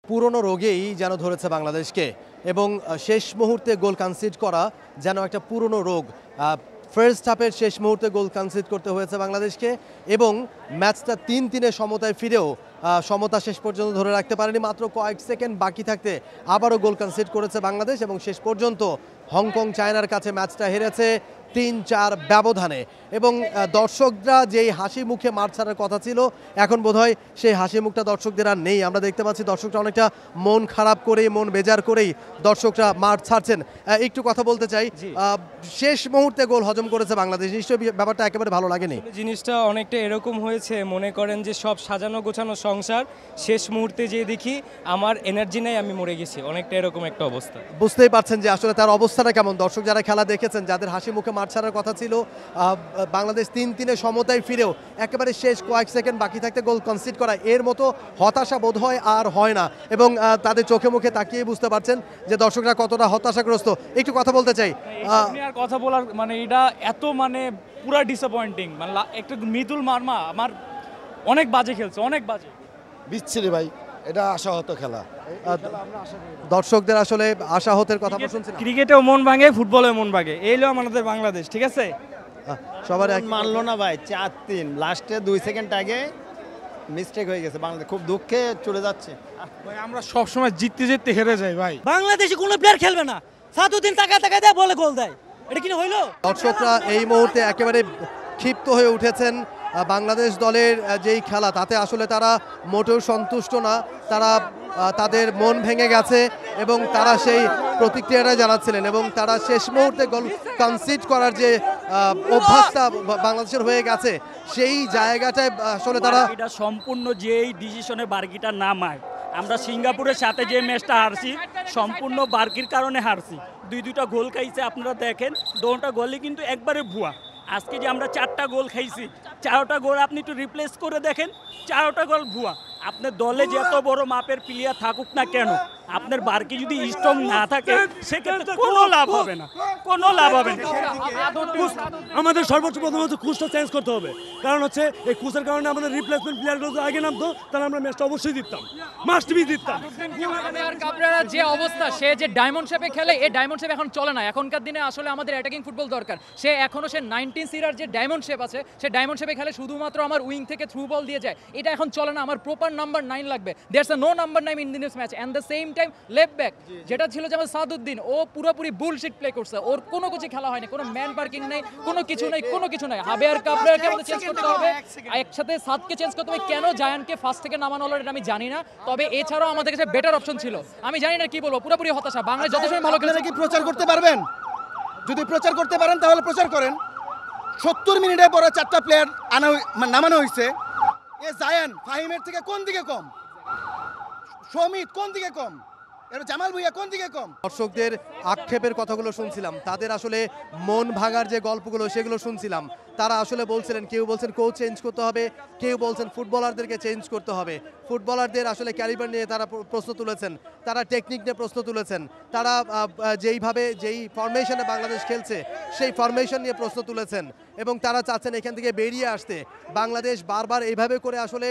পুরনো রোগেই যেন ধরেছে বাংলাদেশকে এবং শেষ মুহূর্তে গোল কনসিড করা যেন একটা পুরনো রোগ। ফার্স্ট হাফের শেষ মুহূর্তে গোল কনসিড করতে হয়েছে বাংলাদেশকে এবং ম্যাচটা 3-3 সমতায় ফিরেও সমতা শেষ পর্যন্ত ধরে রাখতে পারেনি। মাত্র কয়েক সেকেন্ড বাকি থাকতে আবারও গোল কনসিড করেছে বাংলাদেশ এবং শেষ পর্যন্ত হংকং চায়নার কাছে ম্যাচটা হেরেছে 3-4 ব্যবধানে। এবং দর্শকরা যেই হাসি মুখে মাঠ ছাড়ার কথা ছিল, এখন বোধহয় সেই হাসি মুখটা দর্শকদের আর নেই। আমরা দেখতে পাচ্ছি দর্শকরা অনেকটা মন খারাপ করেই, মন বেজার করেই দর্শকরা মাঠ ছাড়ছেন। একটু কথা বলতে চাই, শেষ মুহূর্তে গোল হজম করেছে বাংলাদেশ, নিশ্চয়ই ব্যাপারটা একেবারে ভালো লাগেনি। জিনিসটা অনেকটা এরকম হয়েছে, মনে করেন যে সব সাজানো গোছানো সংসার, শেষ মুহূর্তে যে দেখি আমার এনার্জি নেই, আমি মরে গেছি, অনেকটা এরকম একটা অবস্থা। বুঝতেই পারছেন যে আসলে তার অবস্থাটা কেমন। দর্শক যারা খেলা দেখেছেন, যাদের হাসি মুখে মাঠ ছাড়ার কথা ছিল, বাংলাদেশ 3-3 সমতায় ফিরেও একেবারে শেষ কয়েক সেকেন্ড বাকি থাকতে গোল কনসিড করা, এর মতো হতাশা বোধ হয় আর হয় না। এবং তাদের চোখে মুখে তাকিয়ে বুঝতে পারছেন যে দর্শকরা কতটা হতাশাগ্রস্ত। একটু কথা বলতে চাই, আর কথা বলার মানে এটা এত মানে পুরা ডিসঅ্যাপয়েন্টিং, মানে একটা মৃদুল মারমা আমার অনেক বাজে খেলছে, অনেক বাজে বিচ্ছিরি ভাই, এটা আশাহত খেলা। দর্শকদের আসলে আশাহতের কথা শুনছিলাম। ক্রিকেটেও মন ভাঙে, ফুটবলেও মন ভাঙে, এই হলো আমাদের বাংলাদেশ, ঠিক আছে? সবার মানলো না ভাই, 4-3 লাস্টে 2 সেকেন্ড আগে মিস্টেক হয়ে গেছে বাংলাদেশ, খুব দুঃখে চলে যাচ্ছে। ভাই আমরা সব সময় জিততে জিততে হেরে যাই ভাই। বাংলাদেশে কোনো প্লেয়ার খেলবে না, সাতুদ্দিন তাকায় তাকায় দেয়, বলে গোল দেয়, এটা কি হইলো? দর্শকরা এই মুহূর্তে একেবারে ক্ষিপ্ত হয়ে উঠেছেন। বাংলাদেশ দলের যেই খেলা, তাতে আসলে তারা মোটেও সন্তুষ্ট না। তারা তাদের মন ভেঙে গেছে এবং তারা সেই প্রতিক্রিয়াটা জানাচ্ছিলেন এবং তারা শেষ মুহূর্তে গোল কনসিড করার যে অভ্যাসটা বাংলাদেশের হয়ে গেছে, সেই জায়গাটায় আসলে তারা এটা সম্পূর্ণ যেই ডিসিশনে বার্গিটা নামায়, আমরা সিঙ্গাপুরের সাথে যে ম্যাচটা হারছি সম্পূর্ণ বার্গির কারণে হারছি। দুইটা গোল খাইছে, আপনারা দেখেন দুটো গোলই কিন্তু একবারে ভুয়া। আজকে যে আমরা 4টা গোল খাইছি, 4টা গোল আপনি একটু রিপ্লেস করে দেখেন, 4টা গোল ভুয়া। আপনার দলে যত বড় মাপের প্লেয়ার থাকুক না কেন, আপনার বার্কি যদি স্ট্রং না থাকে সেক্ষেত্রে কোনো লাভ হবে না, কোনো লাভ হবে না। আমাদের সর্বোচ্চ প্রথমত কোচটা চেঞ্জ করতে হবে, কারণ হচ্ছে এই কোচের কারণে আমাদের রিপ্লেসমেন্ট প্লেয়ারগুলো আগে নামতো, তাহলে আমরা ম্যাচটা অবশ্যই জিততাম, মাস্ট বি জিততাম। কাবরেরার যে অবস্থা, সে যে ডায়মন্ড শেপে খেলে, এই ডায়মন্ড শেপ এখন চলে না। এখনকার দিনে আসলে আমাদের অ্যাটাকিং ফুটবল দরকার। সে 19 সিরার যে ডায়মন্ড শেপ আছে, সে ডায়মন্ড শেপে খেলে শুধুমাত্র আমার উইং থেকে থ্রু বল দিয়ে যায়, এটা এখন চলে না। আমার প্রপার নাম্বার 9 লাগবে। There's no number 9 in this match. And the same time left back যেটা ছিল যেমন সাদুদ্দিন, ও পুরোপুরি বুলশিট প্লে করছে, ওর কোনো কিছু খেলা হয়নি, কোনো ম্যান পার্কিং নেই, কোনো কিছু নেই, কোনো কিছু নাই। হাবে আর কাবরেরাকে আমাদের চেঞ্জ করতে হবে, একসাথে সাদকে চেঞ্জ করতে হবে। কেন জায়ানকে ফার্স্ট থেকে নামানো হলো এটা আমি জানি না, তবে এছাড়াও আমাদের কাছে বেটার অপশন ছিল। আমি জানি না কি বলবো, পুরোপুরি হতাশা। বাংলাদেশ যত সময় ভালো খেলে। কি প্রচার করতে পারবেন? যদি প্রচার করতে পারেন তাহলে প্রচার করেন। 70 মিনিটের পরে 4টা প্লেয়ার নামানো হয়েছে। এ জায়ান ফাহিমের থেকে কোন দিকে কম? সমিত কোন দিকে কম? এর জামাল ভুইয়া কোন দিকে কম? দর্শকদের আক্ষেপের কথাগুলো শুনছিলাম, তাদের আসলে মন ভাঙার যে গল্পগুলো সেগুলো শুনছিলাম। তারা আসলে বলছিলেন, কেউ বলছেন কোচ চেঞ্জ করতে হবে, কেউ বলছেন ফুটবলারদেরকে চেঞ্জ করতে হবে। ফুটবলারদের আসলে ক্যালিবার নিয়ে তারা প্রশ্ন তুলেছেন, তারা টেকনিক নিয়ে প্রশ্ন তুলেছেন, তারা যেই ফরমেশনে বাংলাদেশ খেলছে সেই ফরমেশন নিয়ে প্রশ্ন তুলেছেন এবং তারা চাচ্ছেন এখান থেকে বেরিয়ে আসতে। বাংলাদেশ বারবার এইভাবে করে আসলে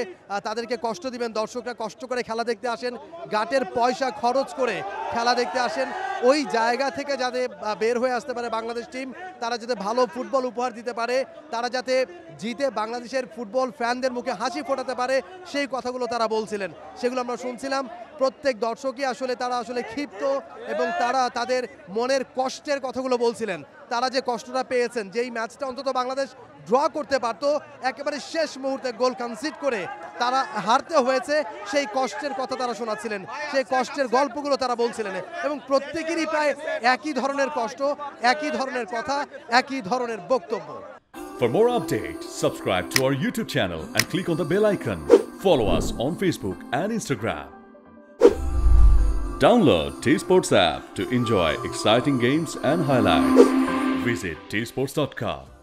তাদেরকে কষ্ট দিবেন। দর্শকরা কষ্ট করে খেলা দেখতে আসেন, গাটের পয়সা খরচ করে খেলা দেখতে আসেন। ওই জায়গা থেকে যাতে বের হয়ে আসতে পারে বাংলাদেশ টিম, তারা যাতে ভালো ফুটবল উপহার দিতে পারে, তারা যাতে জিতে বাংলাদেশের ফুটবল ফ্যানদের মুখে হাসি ফোটাতে পারে, সেই কথাগুলো তারা বলছিলেন, সেগুলো আমরা শুনছিলাম। প্রত্যেক দর্শকই আসলে তারা আসলে ক্ষিপ্ত এবং তারা তাদের মনের কষ্টের কথাগুলো বলছিলেন। তারা যে কষ্টটা পেয়েছেন, যেই ম্যাচটা অন্তত বাংলাদেশ ড্র করতে পারত, একেবারে শেষ মুহূর্তে গোল কনসিড করে তারা হারতে হয়েছে, সেই কষ্টের কথা তারা শোনাচ্ছিলেন, সেই কষ্টের গল্পগুলো তারা বলছিলেন এবং প্রত্যেকেরই প্রায় একই ধরনের কষ্ট, একই ধরনের কথা, একই ধরনের বক্তব্য। For more updates, subscribe to our YouTube channel and click on the bell icon. Follow us on Facebook and Instagram. Download T-Sports app to enjoy exciting games and highlights. Visit tsports.com.